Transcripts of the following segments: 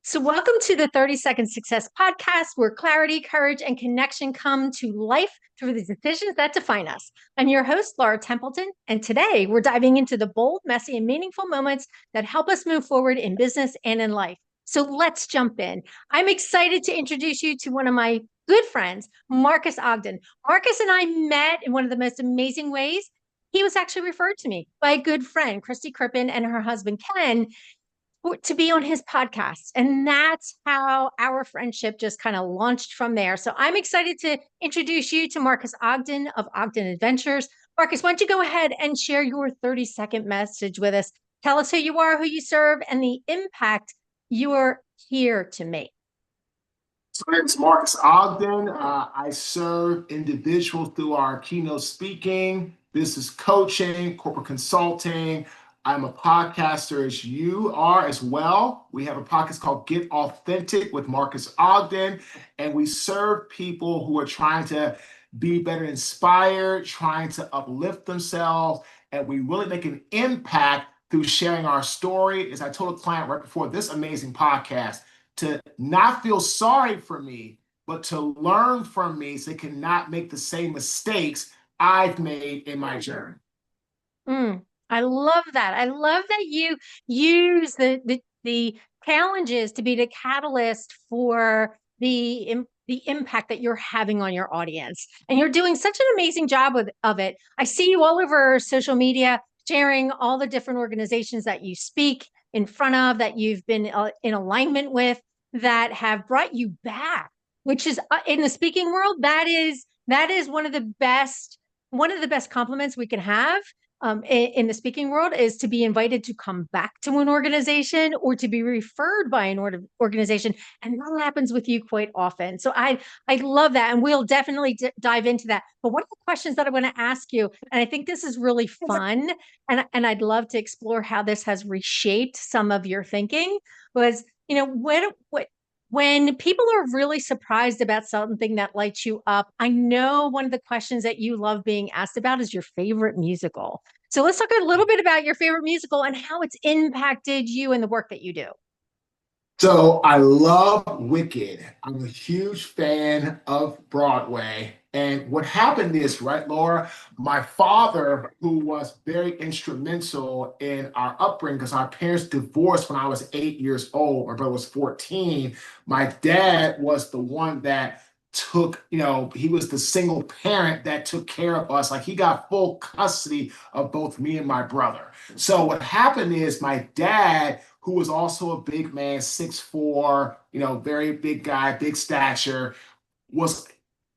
So, welcome to the 30-Second Success Podcast, where clarity, courage, and connection come to life through the decisions that define us. I'm your host, Laura Templeton, and today we're diving into the bold, messy, and meaningful moments that help us move forward in business and in life. So, let's jump in. I'm excited to introduce you to one of my good friends, Marques Ogden. Marques and I met in one of the most amazing ways. He was actually referred to me by a good friend, Christy Crippen, and her husband, Ken, to be on his podcast. And that's how our friendship just kind of launched from there. So I'm excited to introduce you to Marques Ogden of Ogden Adventures. Marques, why don't you go ahead and share your 30-second message with us? Tell us who you are, who you serve, and the impact you're here to make. So my name is Marques Ogden. I serve individuals through our keynote speaking, business coaching, corporate consulting. I'm a podcaster as you are as well. We have a podcast called Get Authentic with Marques Ogden, and we serve people who are trying to be better inspired, trying to uplift themselves, and we really make an impact through sharing our story. As I told a client right before this amazing podcast, to not feel sorry for me, but to learn from me so they can not make the same mistakes I've made in my journey. I love that. I love that you use the challenges to be the catalyst for the impact that you're having on your audience. And you're doing such an amazing job of it. I see you all over social media sharing all the different organizations that you speak in front of, that you've been in alignment with, that have brought you back, which is in the speaking world, that is one of the best compliments we can have in the speaking world, is to be invited to come back to an organization or to be referred by an organization. And that happens with you quite often. So I love that. And we'll definitely dive into that. But one of the questions that I want to ask you, and I think this is really fun, and I'd love to explore how this has reshaped some of your thinking, was, when people are really surprised about something that lights you up, I know one of the questions that you love being asked about is your favorite musical. So let's talk a little bit about your favorite musical and how it's impacted you in the work that you do. So I love Wicked. I'm a huge fan of Broadway. And what happened is, right, Laura, my father, who was very instrumental in our upbringing, because our parents divorced when I was 8 years old, my brother was 14. My dad was the one that took, he was the single parent that took care of us. Like, he got full custody of both me and my brother. So what happened is, my dad, who was also a big man, 6'4", very big guy, big stature, was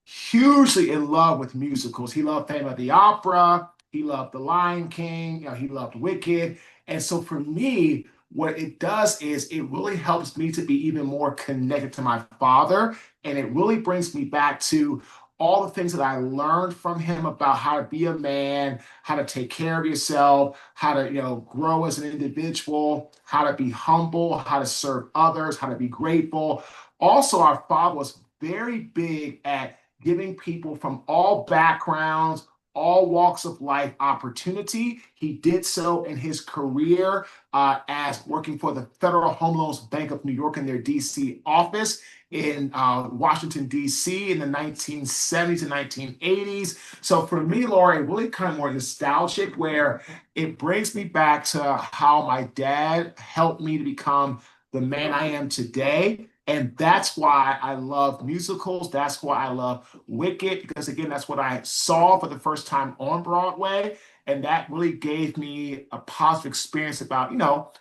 hugely in love with musicals. He loved Phantom of the Opera. He loved The Lion King. He loved Wicked. And so for me, what it does is it really helps me to be even more connected to my father. And it really brings me back to all the things that I learned from him about how to be a man, how to take care of yourself, how to, grow as an individual, how to be humble, how to serve others, how to be grateful. Also, our father was very big at giving people from all backgrounds, all walks of life opportunity. He did so in his career as working for the Federal Home Loans Bank of New York in their DC office in Washington, D.C. in the 1970s and 1980s. So for me, Laura, really kind of more nostalgic, where it brings me back to how my dad helped me to become the man I am today. And that's why I love musicals. That's why I love Wicked, because again, that's what I saw for the first time on Broadway. And that really gave me a positive experience about,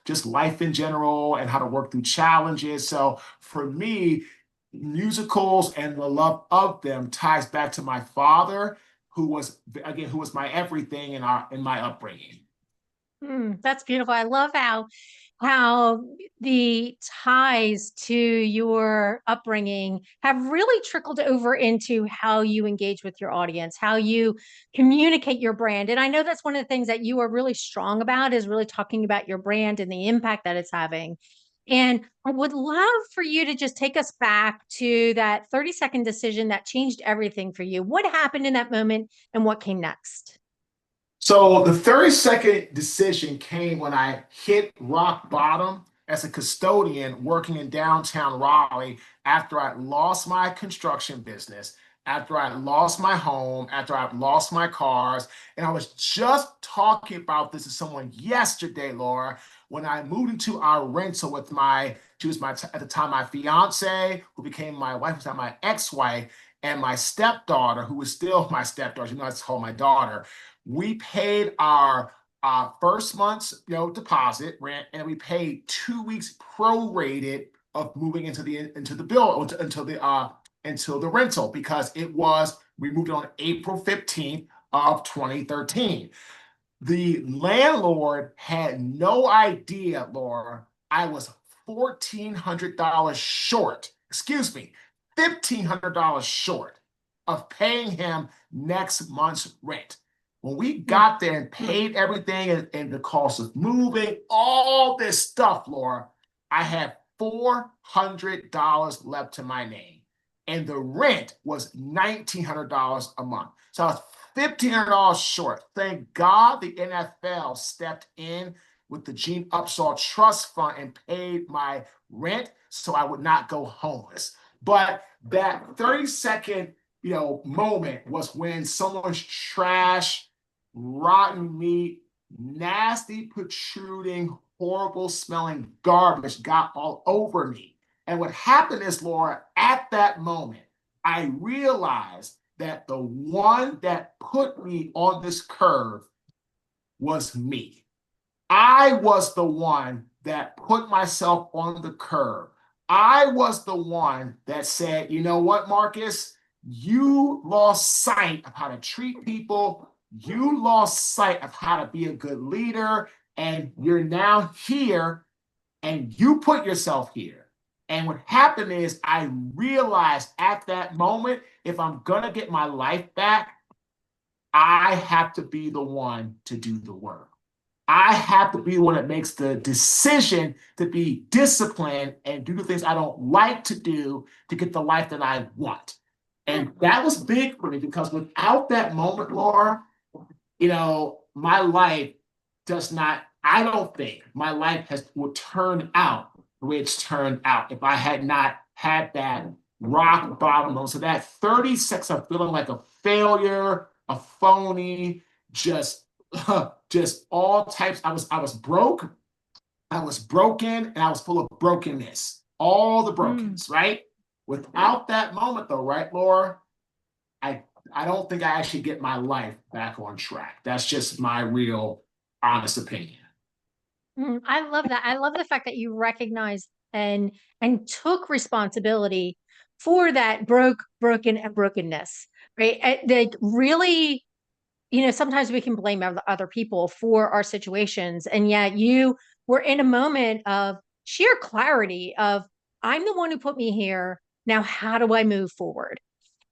just life in general and how to work through challenges. So for me, musicals and the love of them ties back to my father, who was my everything in my upbringing. That's beautiful. I love how the ties to your upbringing have really trickled over into how you engage with your audience, how you communicate your brand. And I know that's one of the things that you are really strong about, is really talking about your brand and the impact that it's having. And I would love for you to just take us back to that 30-second decision that changed everything for you. What happened in that moment and what came next? So the 30-second decision came when I hit rock bottom. as a custodian working in downtown Raleigh after I lost my construction business, after I lost my home, after I lost my cars. And I was just talking about this to someone yesterday, Laura, when I moved into our rental with she was at the time, my fiance, who became my wife, who's now my ex-wife, and my stepdaughter, who was still my stepdaughter. You know, that's called my daughter. We paid our first month's deposit rent, and we paid 2 weeks prorated of moving into the bill until the rental, because we moved on April 15th of 2013. The landlord had no idea, Laura, I was $1,400 short, excuse me, $1,500 short of paying him next month's rent. When we got there and paid everything and the cost of moving, all this stuff, Laura, I had $400 left to my name. And the rent was $1,900 a month. So I was $1,500 short. Thank God the NFL stepped in with the Gene Upshaw Trust Fund and paid my rent so I would not go homeless. But that 30-second moment was when someone's trash, rotten meat, nasty, protruding, horrible smelling garbage got all over me. And what happened is, Laura, at that moment, I realized that the one that put me on this curve was me. I was the one that put myself on the curve. I was the one that said, you know what, Marques? You lost sight of how to treat people. You lost sight of how to be a good leader. And you're now here and you put yourself here. And what happened is I realized at that moment, if I'm going to get my life back, I have to be the one to do the work. I have to be the one that makes the decision to be disciplined and do the things I don't like to do to get the life that I want. And that was big for me, because without that moment, Laura, my life I don't think my life would turn out the way it's turned out if I had not had that rock bottom moment. So that 30 seconds of feeling like a failure, a phony, just all types. I was broke, I was broken, and I was full of brokenness. All the brokenness, right? Without that moment, though, right, Laura? I don't think I actually get my life back on track. That's just my real, honest opinion. I love that. I love the fact that you recognized and took responsibility for that broken and brokenness, right? Like really, sometimes we can blame other people for our situations, and yet you were in a moment of sheer clarity of, I'm the one who put me here. Now, how do I move forward?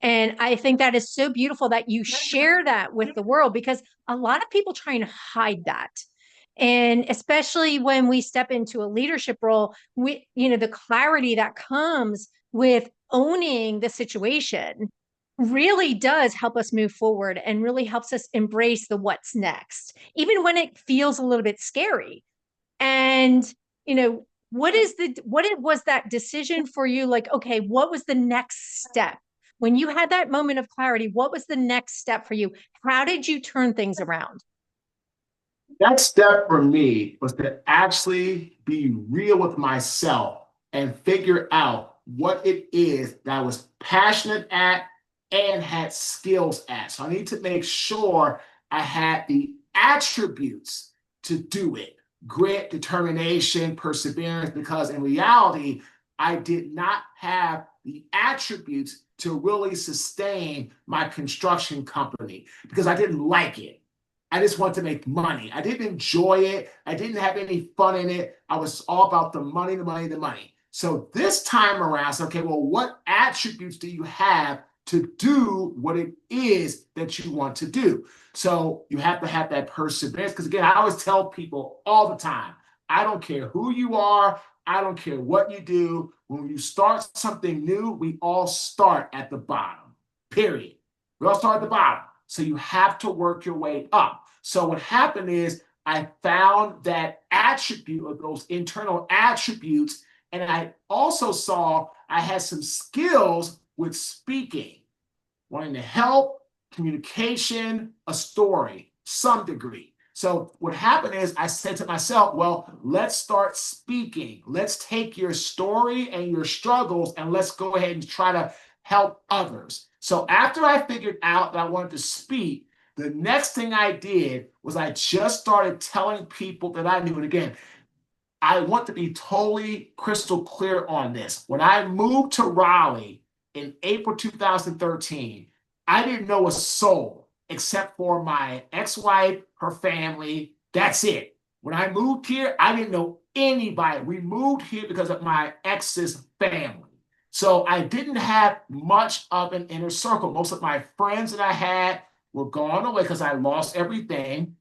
And I think that is so beautiful that you share that with the world, because a lot of people try and hide that. And especially when we step into a leadership role, the clarity that comes with owning the situation really does help us move forward and really helps us embrace the what's next, even when it feels a little bit scary. And, what it was that decision for you? Like, okay, what was the next step? When you had that moment of clarity, what was the next step for you? How did you turn things around? That step for me was to actually be real with myself and figure out what it is that I was passionate at and had skills at. So I need to make sure I had the attributes to do it: grit, determination, perseverance, because in reality, I did not have the attributes to really sustain my construction company because I didn't like it. I just wanted to make money. I didn't enjoy it. I didn't have any fun in it. I was all about the money, the money, the money. So this time around, I said, okay, well, what attributes do you have to do what it is that you want to do? So you have to have that perseverance. Because again, I always tell people all the time, I don't care who you are. I don't care what you do. When you start something new, we all start at the bottom, period. We all start at the bottom. So you have to work your way up. So what happened is I found that attribute of those internal attributes. And I also saw I had some skills with speaking, wanting to help, communication, a story, some degree. So what happened is I said to myself, well, let's start speaking. Let's take your story and your struggles and let's go ahead and try to help others. So after I figured out that I wanted to speak, the next thing I did was I just started telling people that I knew. And again, I want to be totally crystal clear on this. When I moved to Raleigh in April 2013, I didn't know a soul except for my ex-wife, her family. That's it. When I moved here, I didn't know anybody. We moved here because of my ex's family. So I didn't have much of an inner circle. Most of my friends that I had were gone away because I lost everything.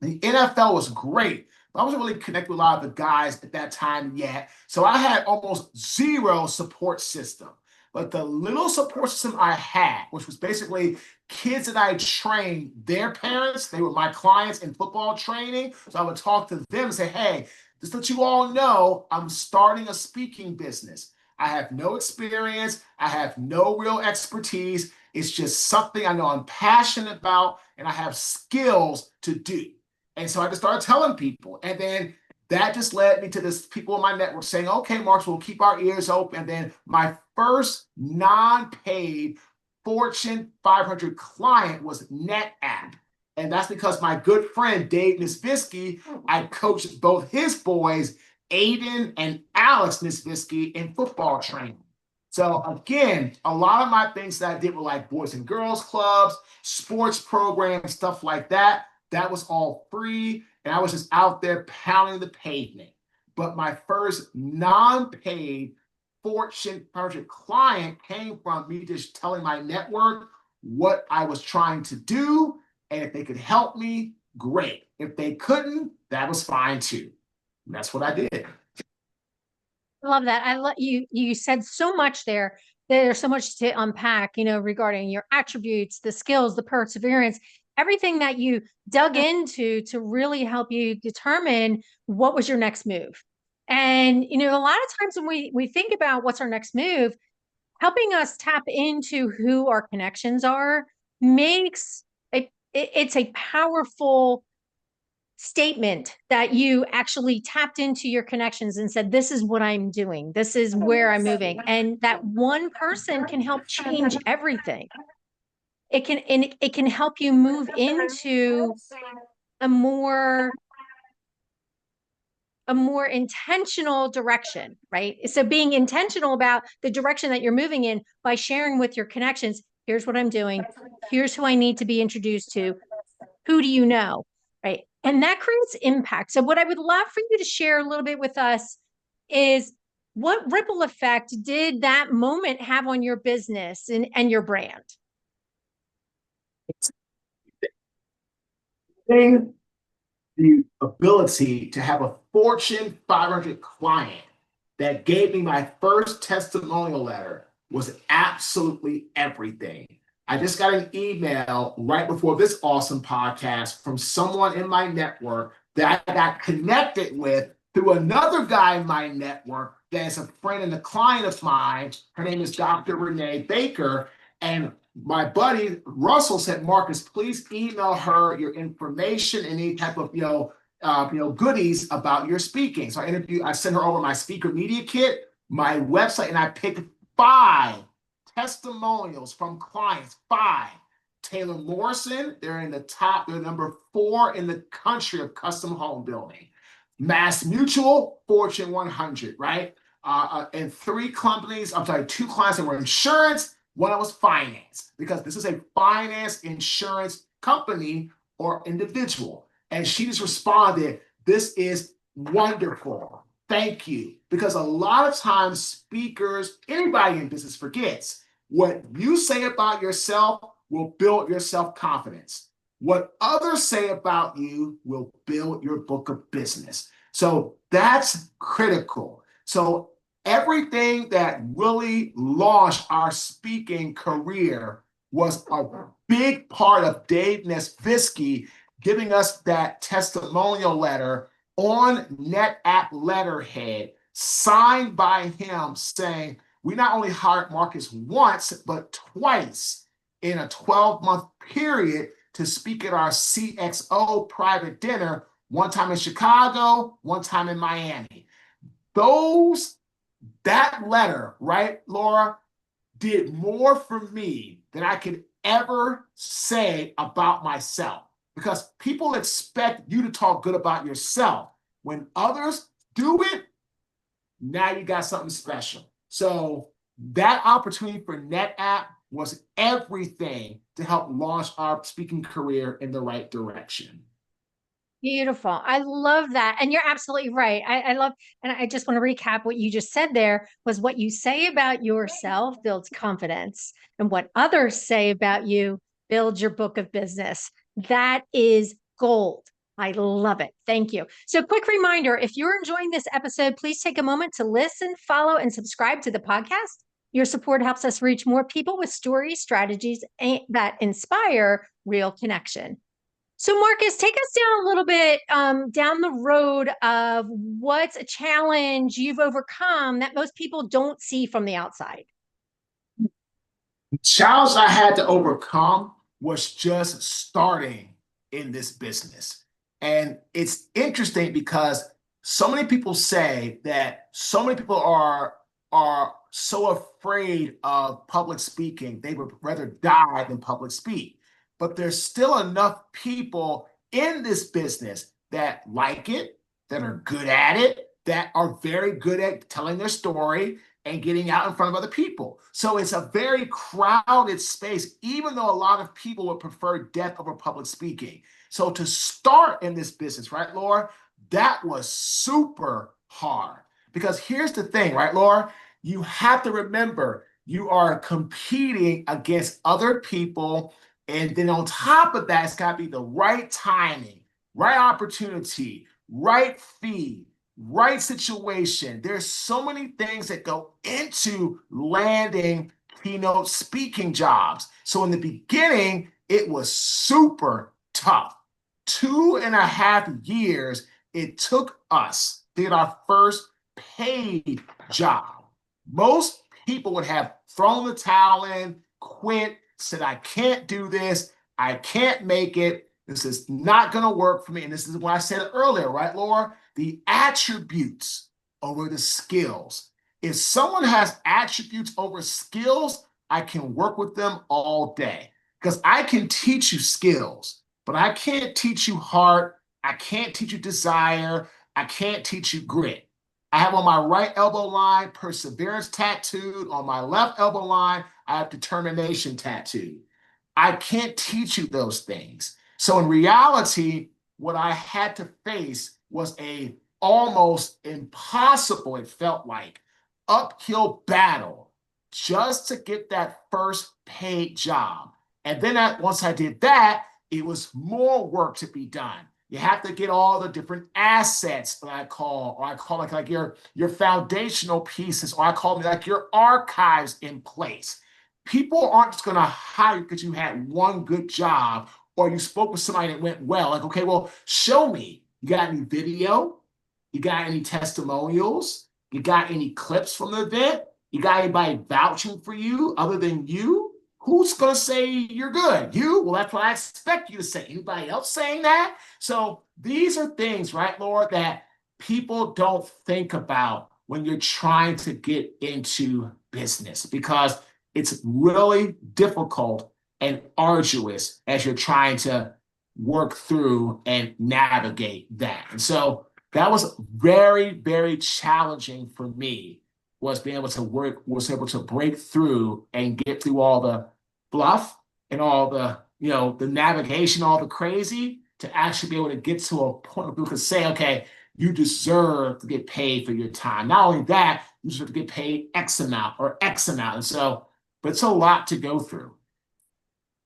The NFL was great. I wasn't really connected with a lot of the guys at that time yet. So I had almost zero support system. But the little support system I had, which was basically kids that I trained, their parents, they were my clients in football training. So I would talk to them and say, hey, just to let you all know, I'm starting a speaking business. I have no experience. I have no real expertise. It's just something I know I'm passionate about and I have skills to do. And so I just started telling people. And then that just led me to this people in my network saying, okay, Marques, we'll keep our ears open. And then my first non-paid Fortune 500 client was NetApp. And that's because my good friend, Dave Nisvisky, I coached both his boys, Aiden and Alex Nisvisky, in football training. So again, a lot of my things that I did were like Boys and Girls Clubs, sports programs, stuff like that. That was all free, and I was just out there pounding the pavement. But my first non-paid Fortune 500 client came from me just telling my network what I was trying to do, and if they could help me, great. If they couldn't, that was fine too. And that's what I did. I love that. I love you said so much there. There's so much to unpack, regarding your attributes, the skills, the perseverance, everything that you dug into to really help you determine what was your next move. And a lot of times when we think about what's our next move, helping us tap into who our connections are makes it's a powerful statement that you actually tapped into your connections and said, this is what I'm doing. This is where I'm moving. And that one person can help change everything. It can help you move into a more intentional direction, right? So being intentional about the direction that you're moving in by sharing with your connections, here's what I'm doing. Here's who I need to be introduced to. Who do you know? Right. And that creates impact. So what I would love for you to share a little bit with us is what ripple effect did that moment have on your business and your brand? The ability to have a Fortune 500 client that gave me my first testimonial letter was absolutely everything. I just got an email right before this awesome podcast from someone in my network that I got connected with through another guy in my network that's a friend and a client of mine. Her name is Dr. Renee Baker. And my buddy Russell said, Marques, please email her your information and any type of goodies about your speaking. So I sent her over my speaker media kit, my website, and I picked 5 testimonials from clients. 5. Taylor Morrison, they're number 4 in the country of custom home building. Mass Mutual, Fortune 100, right? And 2 clients that were insurance. One was finance, because this is a finance insurance company or individual. And she just responded, this is wonderful. Thank you. Because a lot of times speakers, anybody in business forgets what you say about yourself will build your self-confidence. What others say about you will build your book of business. So that's critical. So everything that really launched our speaking career was a big part of Dave Nisvisky giving us that testimonial letter on NetApp letterhead, signed by him, saying, we not only hired Marques once, but twice in a 12-month period to speak at our CXO private dinner, one time in Chicago, one time in Miami. That letter, right, Laura, did more for me than I could ever say about myself, because people expect you to talk good about yourself. When others do it, now you got something special. So that opportunity for NetApp was everything to help launch our speaking career in the right direction. Beautiful. I love that. And you're absolutely right. I love, and I just want to recap what you just said there was what you say about yourself builds confidence, and what others say about you builds your book of business. That is gold. I love it. Thank you. So, quick reminder, if you're enjoying this episode, please take a moment to listen, follow, and subscribe to the podcast. Your support helps us reach more people with stories, strategies that inspire real connection. So, Marques, take us down a little bit down the road of what's a challenge you've overcome that most people don't see from the outside. The challenge I had to overcome was just starting in this business. And it's interesting because so many people say that so many people are so afraid of public speaking, they would rather die than public speak. But there's still enough people in this business that like it, that are good at it, that are very good at telling their story and getting out in front of other people. So it's a very crowded space, even though a lot of people would prefer death over public speaking. So to start in this business, right, Laura, that was super hard. Because here's the thing, right, Laura? You have to remember you are competing against other people. And then on top of that, it's got to be the right timing, right opportunity, right fee, right situation. There's so many things that go into landing keynote speaking jobs. So in the beginning, it was super tough. 2.5 years it took us to get our first paid job. Most people would have thrown the towel in, quit, said, I can't do this. I can't make it. This is not going to work for me. And this is what I said earlier, right, Laura? The attributes over the skills. If someone has attributes over skills, I can work with them all day, because I can teach you skills, but I can't teach you heart. I can't teach you desire. I can't teach you grit. I have on my right elbow line perseverance tattooed. On my left elbow line, I have determination tattooed. I can't teach you those things. So in reality, what I had to face was a almost impossible, it felt like, uphill battle just to get that first paid job. And then once I did that, it was more work to be done. You have to get all the different assets that I call like your foundational pieces, or I call them like your archives in place. People aren't just going to hire you because you had one good job or you spoke with somebody that went well. Like, okay, well, show me. You got any video? You got any testimonials? You got any clips from the event? You got anybody vouching for you other than you? Who's going to say you're good? You? Well, that's what I expect you to say. Anybody else saying that? So these are things, right, Laura, that people don't think about when you're trying to get into business, because it's really difficult and arduous as you're trying to work through and navigate that. And so that was very, very challenging for me, was being able to break through and get through all the fluff and all the, the navigation, all the crazy, to actually be able to get to a point where people can say, okay, you deserve to get paid for your time. Not only that, you deserve to get paid X amount or X amount. And so, but it's a lot to go through.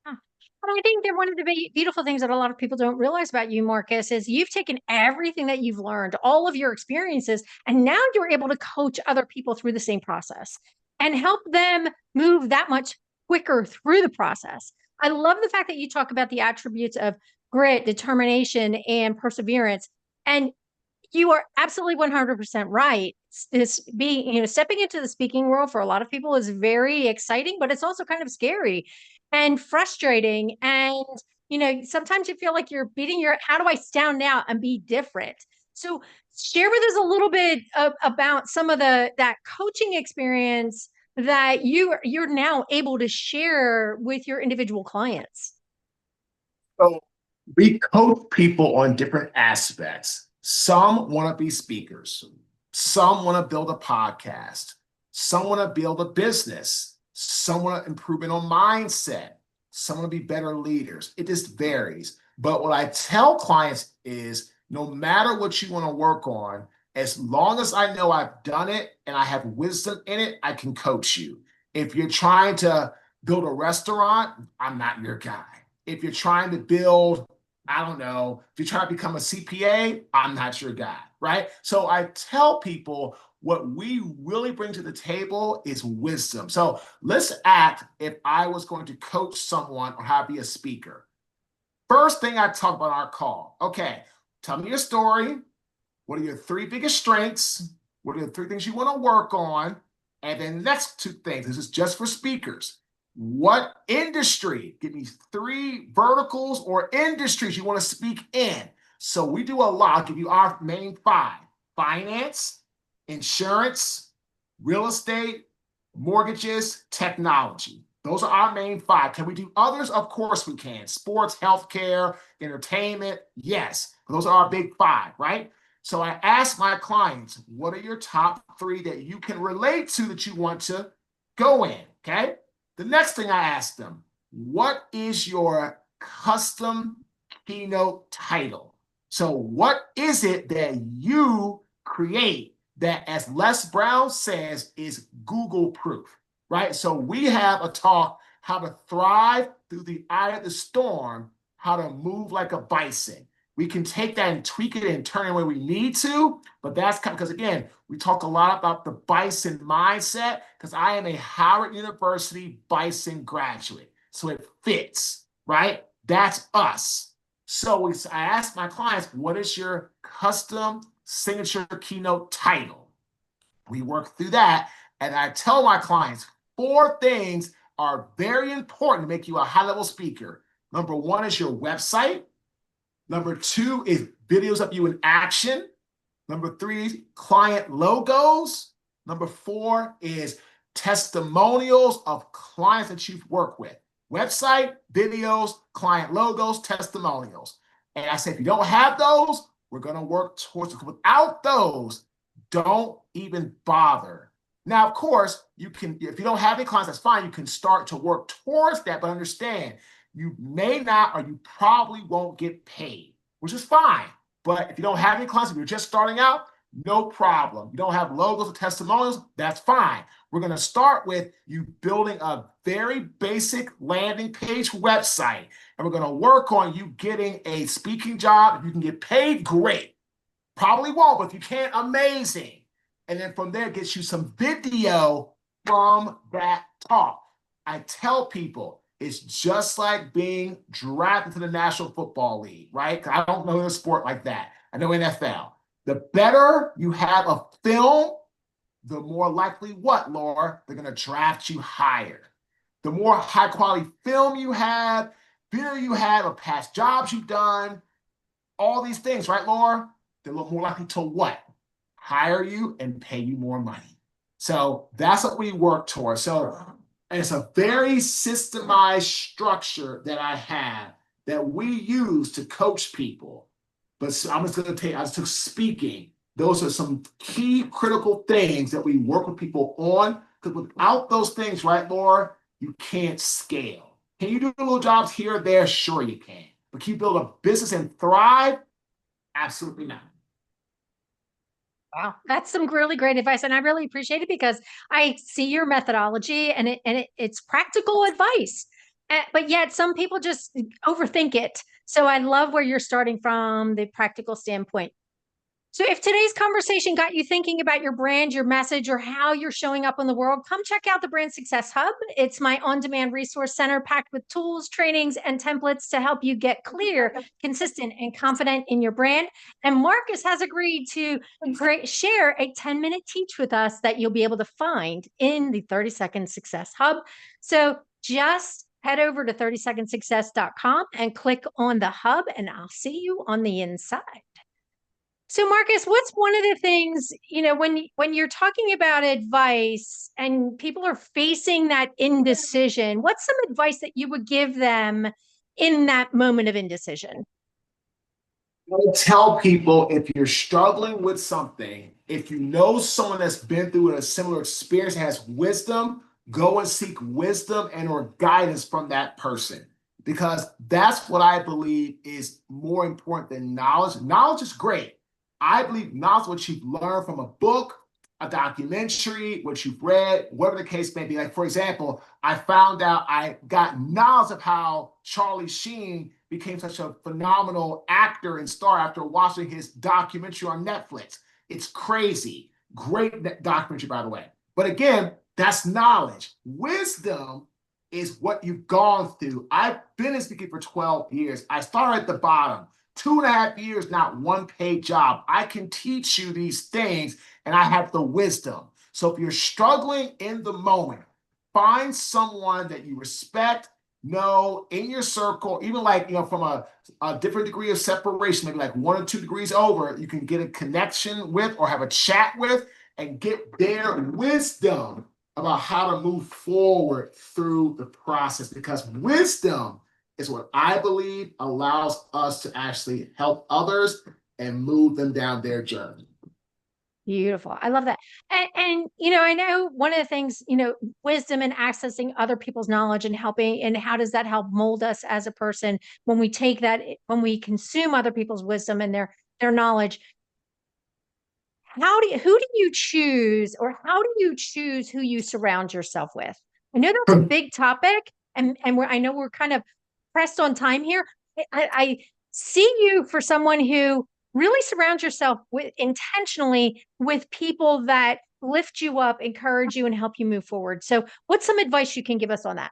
But I think that one of the beautiful things that a lot of people don't realize about you, Marques, is you've taken everything that you've learned, all of your experiences, and now you're able to coach other people through the same process and help them move that much quicker through the process. I love the fact that you talk about the attributes of grit, determination, and perseverance. And you are absolutely 100% right. This being, stepping into the speaking world for a lot of people is very exciting, but it's also kind of scary and frustrating. And, sometimes you feel like you're beating how do I stand out and be different? So share with us a little bit about some of that coaching experience that you're now able to share with your individual clients. So we coach people on different aspects. Some want to be speakers. Some want to build a podcast. Some want to build a business. Some want to improve on mindset. Some want to be better leaders. It just varies. But what I tell clients is no matter what you want to work on, as long as I know I've done it and I have wisdom in it, I can coach you. If you're trying to build a restaurant, I'm not your guy. If you're trying to build, I don't know, if you're trying to become a CPA, I'm not your guy, right? So I tell people what we really bring to the table is wisdom. So let's act if I was going to coach someone on how to be a speaker. First thing I talk about on our call, okay, tell me your story. What are your three biggest strengths? What are the three things you want to work on? And then the next two things, this is just for speakers. What industry? Give me three verticals or industries you want to speak in. So we do a lot. I'll give you our main five: finance, insurance, real estate, mortgages, technology. Those are our main five. Can we do others? Of course we can. Sports, healthcare, entertainment. Yes. Those are our big five, right? So I ask my clients, what are your top three that you can relate to that you want to go in? Okay. The next thing I ask them, what is your custom keynote title? So what is it that you create that, as Les Brown says, is Google proof, right? So we have a talk, how to thrive through the eye of the storm, how to move like a bison. We can take that and tweak it and turn it where we need to, but that's kind of, because again, we talk a lot about the bison mindset because I am a Howard University bison graduate. So it fits, right? That's us. So I ask my clients, what is your custom signature keynote title? We work through that. And I tell my clients, four things are very important to make you a high-level speaker. Number one is your website. Number two is videos of you in action. Number three, client logos. Number four is testimonials of clients that you've worked with. Website, videos, client logos, testimonials. And I say, if you don't have those, we're going to work towards it. Without those, don't even bother. Now, of course, you can, if you don't have any clients, that's fine. You can start to work towards that, but understand you may not, or you probably won't get paid, which is fine. But if you don't have any clients, if you're just starting out, no problem. You don't have logos or testimonials, that's fine. We're going to start with you building a very basic landing page website, and we're going to work on you getting a speaking job. If you can get paid, great. Probably won't, but if you can, amazing. And then from there, get you some video from that talk. I tell people, it's just like being drafted to the National Football League, right? I don't know a sport like that. I know NFL. The better you have a film, the more likely what, Laura? They're going to draft you higher. The more high quality film you have, video you have of past jobs you've done, all these things, right, Laura? They're more likely to what? Hire you and pay you more money. So that's what we work towards. So it's a very systemized structure that I have that we use to coach people. But I'm just going to I just took speaking. Those are some key critical things that we work with people on. Because without those things, right, Laura, you can't scale. Can you do little jobs here or there? Sure you can. But can you build a business and thrive? Absolutely not. Wow, that's some really great advice, and I really appreciate it because I see your methodology, and it's practical advice. But yet, some people just overthink it. So I love where you're starting from the practical standpoint. So if today's conversation got you thinking about your brand, your message, or how you're showing up in the world, come check out the Brand Success Hub. It's my on-demand resource center packed with tools, trainings, and templates to help you get clear, consistent, and confident in your brand. And Marques has agreed to share a 10-minute teach with us that you'll be able to find in the 30-second Success Hub. So just head over to 30secondsuccess.com and click on the hub, and I'll see you on the inside. So Marques, what's one of the things, when you're talking about advice and people are facing that indecision, what's some advice that you would give them in that moment of indecision? I tell people, if you're struggling with something, if you know someone that's been through a similar experience, has wisdom, go and seek wisdom and or guidance from that person. Because that's what I believe is more important than knowledge. Knowledge is great. I believe knowledge is what you've learned from a book, a documentary, what you've read, whatever the case may be. Like, for example, I found out, I got knowledge of how Charlie Sheen became such a phenomenal actor and star after watching his documentary on Netflix. It's crazy. Great documentary, by the way. But again, that's knowledge. Wisdom is what you've gone through. I've been in speaking for 12 years. I started at the bottom. 2.5 years, not one paid job. I can teach you these things, and I have the wisdom. So if you're struggling in the moment, find someone that you respect, know, in your circle, even like, from a different degree of separation, maybe like 1 or 2 degrees over, you can get a connection with or have a chat with and get their wisdom about how to move forward through the process, because wisdom is what I believe allows us to actually help others and move them down their journey. Beautiful. I love that. And I know one of the things, wisdom and accessing other people's knowledge and helping, and how does that help mold us as a person when we take that, when we consume other people's wisdom and their knowledge. Who do you choose, or how do you choose who you surround yourself with? I know that's a big topic, and I know we're kind of pressed on time here. I see you for someone who really surrounds yourself with intentionally with people that lift you up, encourage you, and help you move forward. So what's some advice you can give us on that?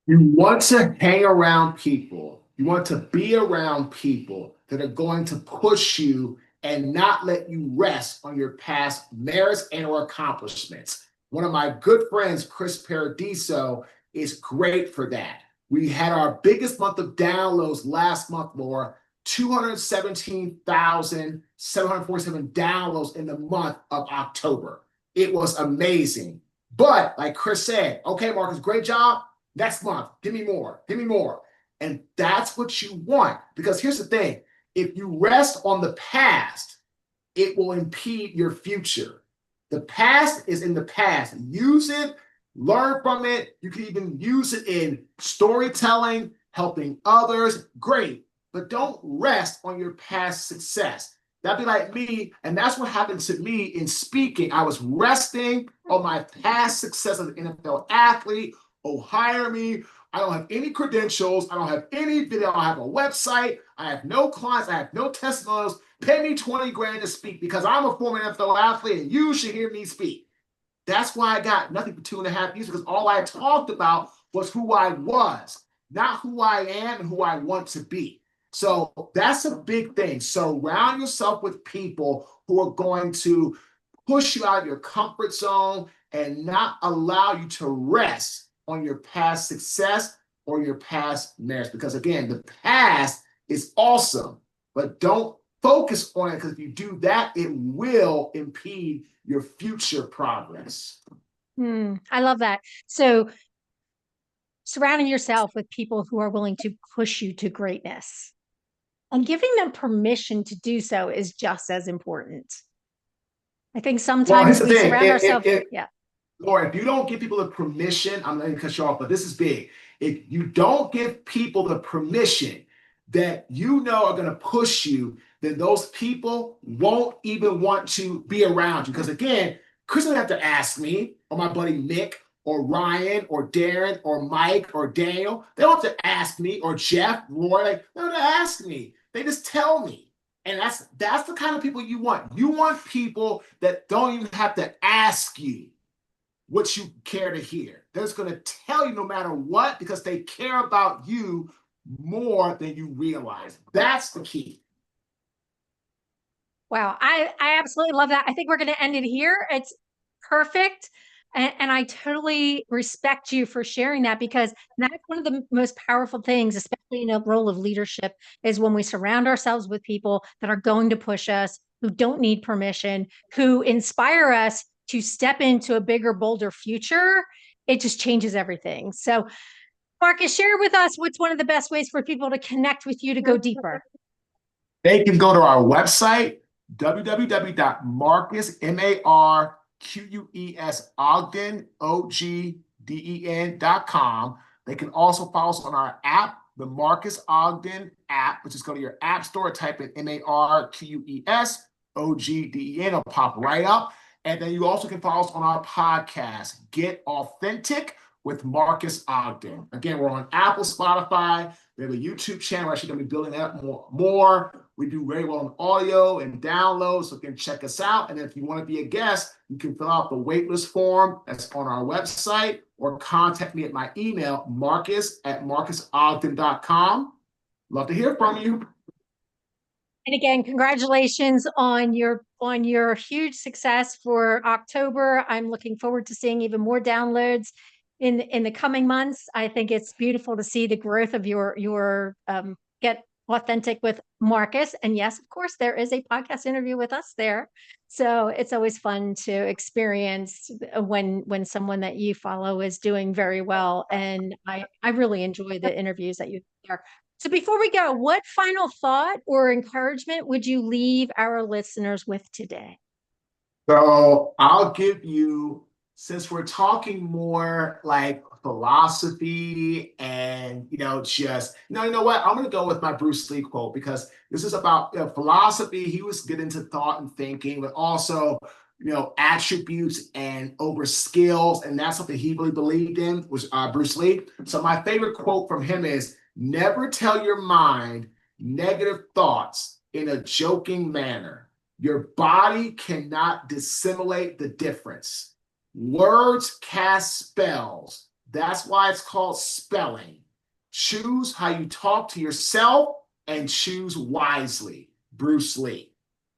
You want to hang around people. You want to be around people that are going to push you and not let you rest on your past merits and or accomplishments. One of my good friends, Chris Paradiso, is great for that. We had our biggest month of downloads last month, Laura, 217,747 downloads in the month of October. It was amazing. But like Chris said, okay, Marques, great job. Next month, give me more, give me more. And that's what you want. Because here's the thing, if you rest on the past, it will impede your future. The past is in the past. Use it, learn from it. You can even use it in storytelling, helping others. Great. But don't rest on your past success. That'd be like me, and that's what happened to me in speaking. I was resting on my past success as an NFL athlete. Oh, hire me. I don't have any credentials. I don't have any video. I don't have a website. I have no clients. I have no testimonials. Pay me 20 grand to speak because I'm a former NFL athlete and you should hear me speak. That's why I got nothing for 2.5 years, because all I talked about was who I was, not who I am and who I want to be. So that's a big thing. Surround yourself with people who are going to push you out of your comfort zone and not allow you to rest on your past success or your past merits. Because again, the past is awesome, but don't focus on it, because if you do that, it will impede your future progress. I love that. So surrounding yourself with people who are willing to push you to greatness and giving them permission to do so is just as important. I think sometimes we surround ourselves. Yeah. Laura, if you don't give people the permission, I'm not going to cut you off, but this is big. If you don't give people the permission that are going to push you, then those people won't even want to be around you. Because again, Chris doesn't have to ask me, or my buddy Mick, or Ryan, or Darren, or Mike, or Daniel. They don't have to ask me, or Jeff, Roy. They don't have to ask me. They just tell me. And that's the kind of people you want. You want people that don't even have to ask you what you care to hear. They're just going to tell you no matter what because they care about you more than you realize. That's the key. Wow, I absolutely love that. I think we're going to end it here. It's perfect. And I totally respect you for sharing that because that's one of the most powerful things, especially in a role of leadership, is when we surround ourselves with people that are going to push us, who don't need permission, who inspire us to step into a bigger, bolder future. It just changes everything. So, Marques, share with us what's one of the best ways for people to connect with you to go deeper. They can go to our website, www.marques, M-A-R-Q-U-E-S, Ogden, O-G-D-E-N.com. They can also follow us on our app, the Marques Ogden app, which is go to your app store, type in M-A-R-Q-U-E-S, O-G-D-E-N, it'll pop right up. And then you also can follow us on our podcast, Get Authentic with Marques Ogden. Again, we're on Apple, Spotify. We have a YouTube channel. We're actually going to be building that more. We do very well in audio and downloads, so you can check us out. And if you want to be a guest, you can fill out the waitlist form that's on our website or contact me at my email, marques@marquesogden.com. Love to hear from you. And again, congratulations on your huge success for October. I'm looking forward to seeing even more downloads in the coming months. I think it's beautiful to see the growth of your Get Authentic with Marques. And yes, of course, there is a podcast interview with us there. So it's always fun to experience when someone that you follow is doing very well. And I really enjoy the interviews that you share. So before we go, what final thought or encouragement would you leave our listeners with today? So I'll give you, since we're talking more like philosophy and, just, you know what? I'm going to go with my Bruce Lee quote because this is about philosophy. He was getting into thought and thinking, but also, attributes and over skills. And that's something he really believed in was Bruce Lee. So my favorite quote from him is, never tell your mind negative thoughts in a joking manner. Your body cannot dissimulate the difference. Words cast spells. That's why it's called spelling. Choose how you talk to yourself and choose wisely. Bruce Lee.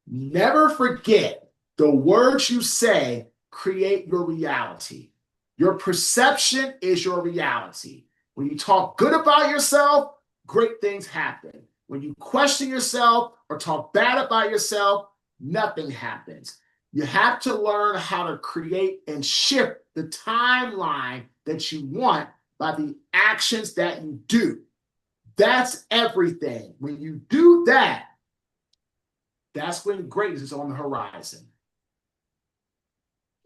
Never forget the words you say create your reality. Your perception is your reality. When you talk good about yourself, great things happen. When you question yourself or talk bad about yourself, nothing happens. You have to learn how to create and shift the timeline that you want by the actions that you do. That's everything. When you do that, that's when greatness is on the horizon.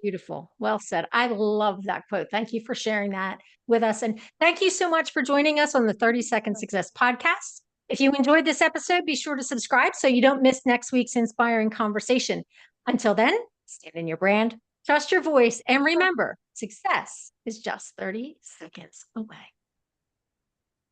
Beautiful. Well said. I love that quote. Thank you for sharing that with us. And thank you so much for joining us on the 30-Second Success Podcast. If you enjoyed this episode, be sure to subscribe so you don't miss next week's inspiring conversation. Until then, stand in your brand, trust your voice, and remember, success is just 30 seconds away.